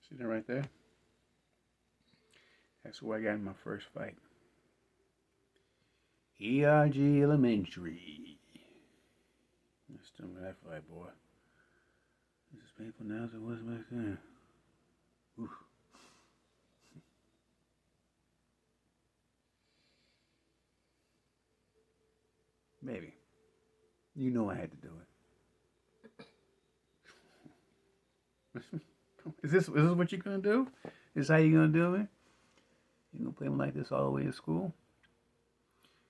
See that right there? That's where I got in my first fight. ERG Elementary. Let's do that fight, boy. This is painful now as it was back then. Oof. Baby, you know I had to do it. Is this what you're gonna do? Is this how you're gonna do it? You gonna play me like this all the way to school?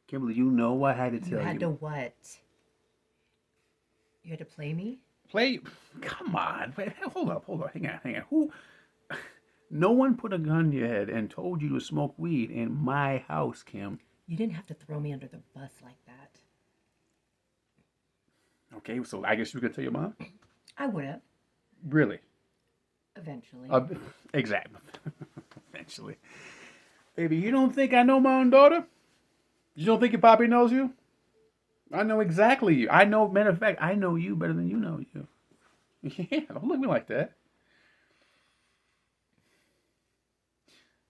Kimberly, you know I had to tell you. You had to what? You had to play me? Play? Come on. Wait, hold up. Hang on. Who? No one put a gun to your head and told you to smoke weed in my house, Kim. You didn't have to throw me under the bus like that. Okay, so I guess you could tell your mom? I would have. Really? Eventually. Exactly. Eventually. Baby, you don't think I know my own daughter? You don't think your papi knows you? I know exactly you. I know, matter of fact, I know you better than you know you. Yeah, don't look at me like that.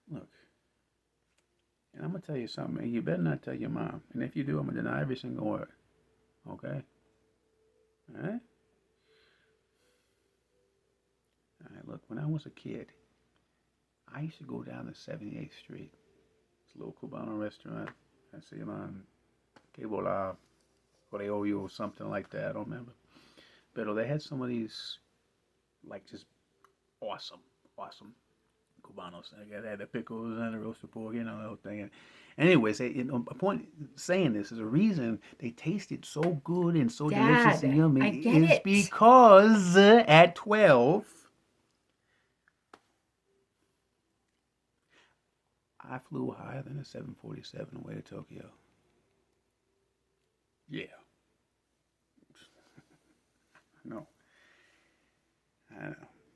Look, and I'm going to tell you something, and you better not tell your mom. And if you do, I'm going to deny every single word. Okay? All right? All right, look, when I was a kid, I used to go down to 78th Street. It's a little Cubano restaurant. I see them on Cable Correo or something like that. I don't remember. But they had some of these, like, just awesome Cubanos. They had the pickles and the roasted pork, the whole thing. Anyways, a point saying this is a reason they tasted so good and so delicious and yummy I get is it. because at 12, I flew higher than a 747 away to Tokyo. Yeah. No. I know.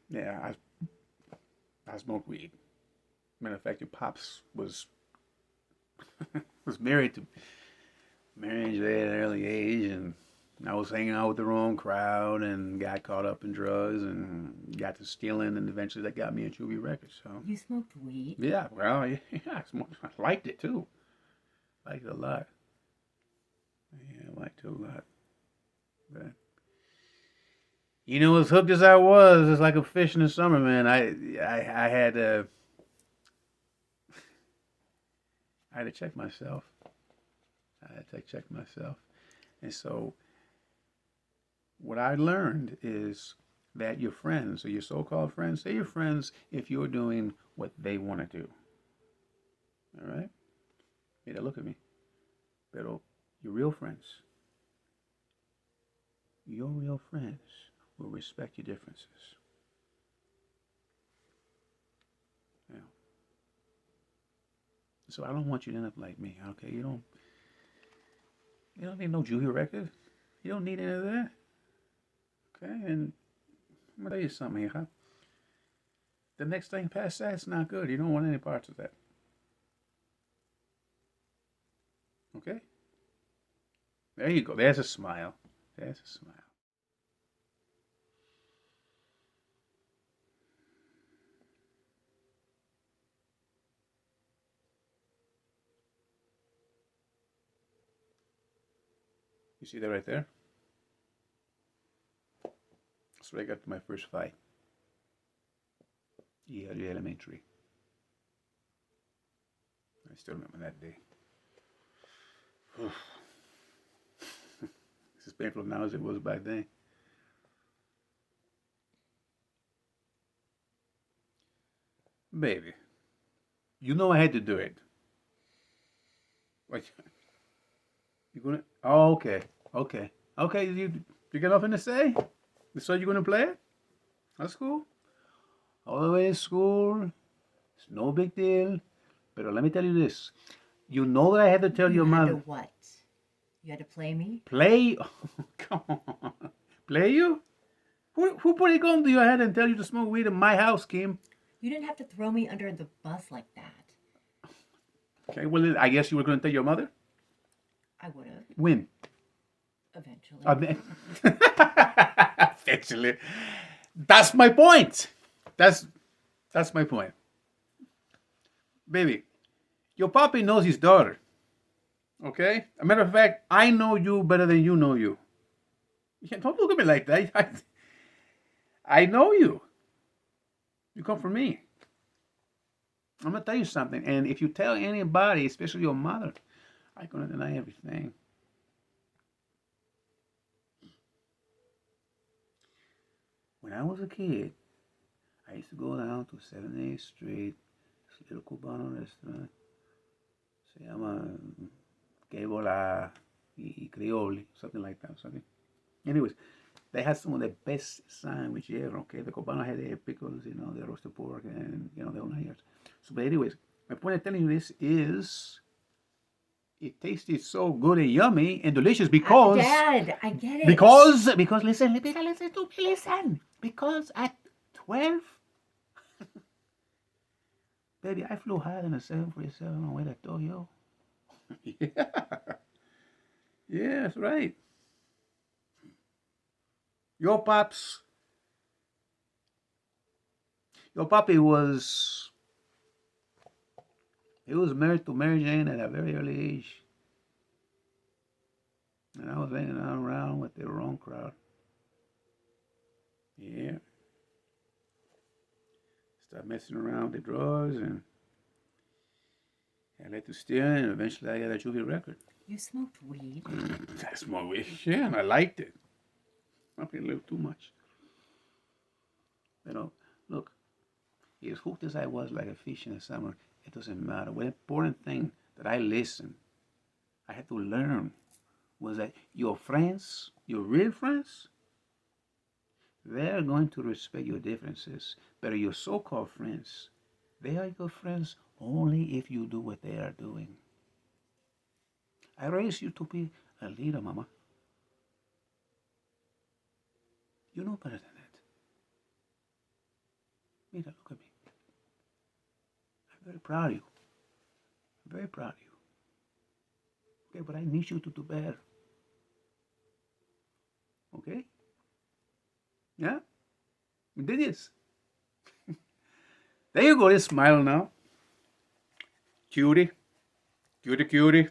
Yeah, I smoked weed. Matter of fact, your pops was married to marriage at an early age, and I was hanging out with the wrong crowd and got caught up in drugs and got to stealing, and eventually that got me in Chubby Records. So You smoked weed? yeah, well, yeah, I liked it too. Liked it a lot. Yeah, I liked it a lot. But as hooked as I was, it's like a fish in the summer, man. I had I had to check myself. I had to check myself. And so what I learned is that your friends, or your so-called friends, say your friends if you're doing what they want to do. All right? Mira, look at me. Pero your real friends will respect your differences. Yeah. So I don't want you to end up like me, okay? You don't need no Julia record. You don't need any of that. Okay? And I'm gonna tell you something here, huh? The next thing past that's not good. You don't want any parts of that. Okay? There you go. There's a smile. There's a smile. You see that right there? That's where I got to my first fight. Yeah, the elementary. I still remember that day. It's as painful now as it was back then. Baby, you know I had to do it. Like, you gonna? Oh, okay, okay, okay. You got nothing to say? So you gonna play it? That's cool. All the way to school. It's no big deal. But let me tell you this. You know that I had to tell your You had mother. to what? You had to play me? Play? Oh, come on. Play you? Who put a gun to your head and tell you to smoke weed in my house, Kim? You didn't have to throw me under the bus like that. Okay, well, I guess you were going to tell your mother? I would have. When? Eventually. Eventually. That's my point. That's my point. Baby, your papi knows his daughter. Okay? A matter of fact, I know you better than you know you. Yeah, don't look at me like that. I know you. You come from me. I'm gonna tell you something. And if you tell anybody, especially your mother, I'm gonna deny everything. When I was a kid, I used to go down to 78th Street, this little Cubano restaurant. Se llama Que Bola y Crioli, something like that. Something. Anyways, they had some of the best sandwich ever. Okay, the Cubano had the pickles, the roasted pork, and the whole 9 yards. So, but anyways, my point of telling you this is it tasted so good and yummy and delicious because Dad, I get it. because listen to me, listen. Because at 12, baby, I flew higher than a 747 on the way to Tokyo. Yeah. Yeah, that's right. Your pops, your papi he was married to Mary Jane at a very early age. And I was hanging around with the wrong crowd. Yeah. Start messing around with the drugs and I led to stealing and eventually I got a juvie record. You smoked weed? I smoked weed. Yeah, and I liked it. Probably a little too much. Look, as hooked as I was like a fish in the summer, it doesn't matter. One important thing that I listened, I had to learn, was that your friends, your real friends, they're going to respect your differences. But your so-called friends, they are your friends only if you do what they are doing. I raised you to be a leader, Mama. You know better than that. Mira, look at me. I'm very proud of you. I'm very proud of you. Okay, but I need you to do better. Okay? Yeah? You did this. There you go, this smile now. Cutie. Cutie, cutie.